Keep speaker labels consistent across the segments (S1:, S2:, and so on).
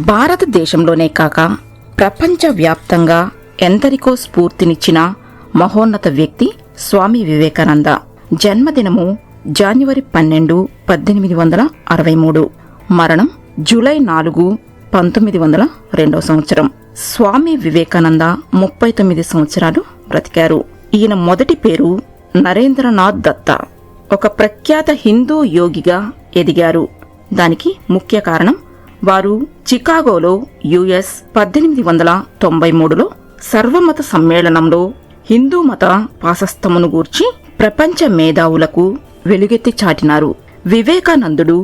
S1: భారతదేశంలోనే కాక ప్రపంచవ్యాప్తంగా ఎందరికో స్ఫూర్తినిచ్చిన మహోన్నత వ్యక్తి స్వామి వివేకానంద. జన్మదినము జనవరి 12, 1863. మరణం జూలై 4, 1902 సంవత్సరం. స్వామి వివేకానంద 39 సంవత్సరాలు బ్రతికారు. ఈయన మొదటి పేరు నరేంద్రనాథ్ దత్తా. ఒక ప్రఖ్యాత హిందూ యోగిగా ఎదిగారు. దానికి ముఖ్య కారణం వారు చికాగోలో US 1893లో సర్వమత సమ్మేళనంలో హిందూ మత వాసస్థమును గూర్చి ప్రపంచ మేధావులకు వెలుగెత్తి చాటినారు. వివేకానందుడు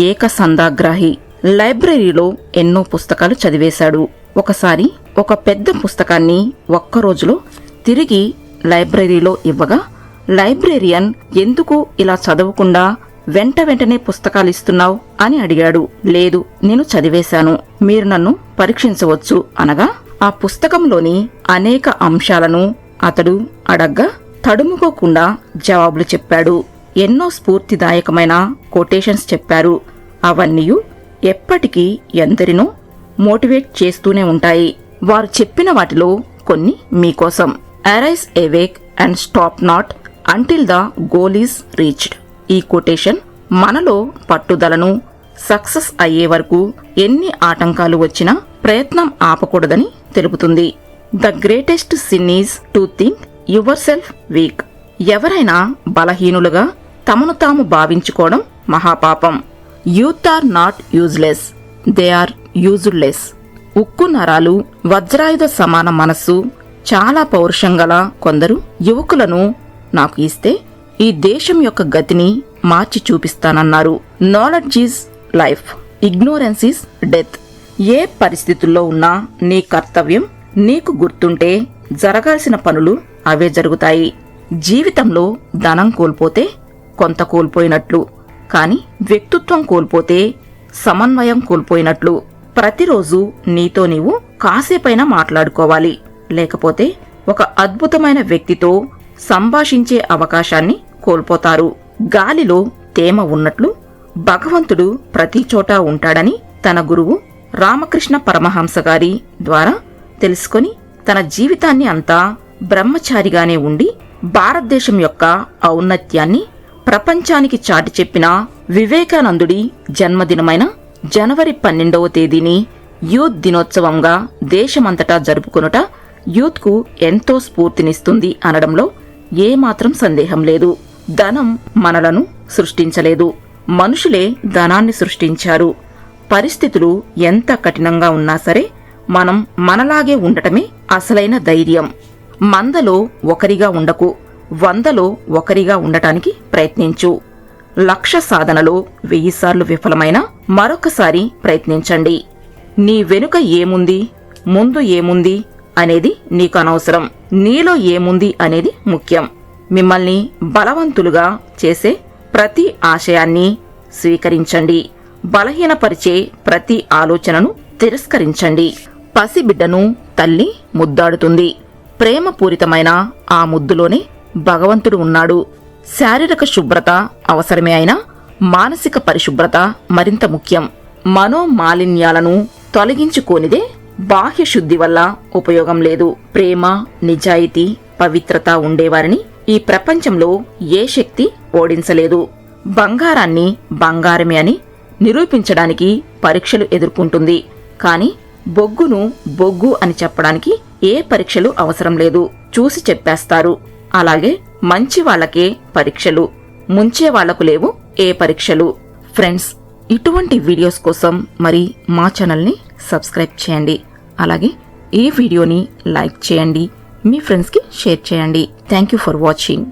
S1: ఏకసంధాగ్రాహి. లైబ్రరీలో ఎన్నో పుస్తకాలు చదివేశాడు. ఒకసారి ఒక పెద్ద పుస్తకాన్ని ఒక్కరోజులో తిరిగి లైబ్రరీలో ఇవ్వగా లైబ్రేరియన్ ఎందుకు ఇలా చదవకుండా వెంటనే పుస్తకాలిస్తున్నావు అని అడిగాడు. లేదు, నేను చదివేశాను, మీరు నన్ను పరీక్షించవచ్చు అనగా ఆ పుస్తకంలోని అనేక అంశాలను అతడు అడగ్గా తడుముకోకుండా జవాబులు చెప్పాడు. ఎన్నో స్ఫూర్తిదాయకమైన కొటేషన్స్ చెప్పారు. అవన్నీ ఎప్పటికీ ఎందరినో మోటివేట్ చేస్తూనే ఉంటాయి. వారు చెప్పిన వాటిలో కొన్ని మీకోసం. Arise awake and stop not until the goal is reached. ఈ కొటేషన్ మనలో పట్టుదలను, సక్సెస్ అయ్యే వరకు ఎన్ని ఆటంకాలు వచ్చినా ప్రయత్నం ఆపకూడదని తెలుపుతుంది. The greatest sin is to think yourself weak. ఎవరైనా బలహీనులుగా తమను తాము భావించుకోవడం మహాపాపం. Youth are not useless, they are useless. ఉక్కు నరాలు, వజ్రాయుధ సమాన మనస్సు, చాలా పౌరుషం గల కొందరు యువకులను నాకు ఇస్తే ఈ దేశం యొక్క గతిని మార్చి చూపిస్తానన్నారు. Knowledge is life, ignorance is death. ఏ పరిస్థితుల్లో ఉన్నా నీ కర్తవ్యం నీకు గుర్తుంటే జరగాల్సిన పనులు అవే జరుగుతాయి. జీవితంలో ధనం కోల్పోతే కొంత కోల్పోయినట్లు, కాని వ్యక్తిత్వం కోల్పోతే సమన్వయం కోల్పోయినట్లు. ప్రతిరోజు నీతో నీవు కాసేపైనా మాట్లాడుకోవాలి. లేకపోతే ఒక అద్భుతమైన వ్యక్తితో సంభాషించే అవకాశాన్ని కోల్పోతారు. గాలిలో తేమ ఉన్నట్లు భగవంతుడు ప్రతి చోటా ఉంటాడని తన గురువు రామకృష్ణ పరమహంస గారి ద్వారా తెలుసుకొని తన జీవితాన్ని అంతా బ్రహ్మచారిగానే ఉండి భారతదేశం యొక్క ఔన్నత్యాన్ని ప్రపంచానికి చాటి చెప్పిన వివేకానందుడి జన్మదినమైన జనవరి 12వ తేదీని యూత్ దినోత్సవంగా దేశమంతటా జరుపుకొనుట యూత్కు ఎంతో స్ఫూర్తినిస్తుంది అనడంలో ఏమాత్రం సందేహం లేదు. ధనం మనలను సృష్టించలేదు, మనుషులే ధనాన్ని సృష్టించారు. పరిస్థితులు ఎంత కఠినంగా ఉన్నా సరే మనం మనలాగే ఉండటమే అసలైన ధైర్యం. మందలో ఒకరిగా ఉండకు, 100లో ఒకరిగా ఉండటానికి ప్రయత్నించు. లక్ష్య సాధనలో 1000 సార్లు విఫలమైన మరొకసారి ప్రయత్నించండి. నీ వెనుక ఏముంది, ముందు ఏముంది అనేది నీకు అనవసరం. నీలో ఏముంది అనేది ముఖ్యం. మిమ్మల్ని బలవంతులుగా చేసే ప్రతి ఆశయాన్ని స్వీకరించండి. బలహీనపరిచే ప్రతి ఆలోచనను తిరస్కరించండి. పసిబిడ్డను తల్లి ముద్దాడుతుంది. ప్రేమపూరితమైన ఆ ముద్దులోనే భగవంతుడు ఉన్నాడు. శారీరక శుభ్రత అవసరమే అయినా మానసిక పరిశుభ్రత మరింత ముఖ్యం. మనోమాలిన్యాలను తొలగించుకోనిదే బాహ్య శుద్ధి వల్ల ఉపయోగం లేదు. ప్రేమ, నిజాయితీ, పవిత్రత ఉండేవారిని ఈ ప్రపంచంలో ఏ శక్తి ఓడించలేదు. బంగారాన్ని బంగారమే అని నిరూపించడానికి పరీక్షలు ఎదుర్కొంటుంది. కాని బొగ్గును బొగ్గు అని చెప్పడానికి ఏ పరీక్షలు అవసరం లేదు, చూసి చెప్పేస్తారు. అలాగే మంచి వాళ్లకే పరీక్షలు, ముంచే వాళ్లకు లేవు ఏ పరీక్షలు. ఫ్రెండ్స్, ఇటువంటి వీడియోస్ కోసం మరి మా ఛానల్ని సబ్స్క్రైబ్ చేయండి. అలాగే ఈ వీడియోని లైక్ చేయండి, మీ ఫ్రెండ్స్కి షేర్ చేయండి. Thank you for watching.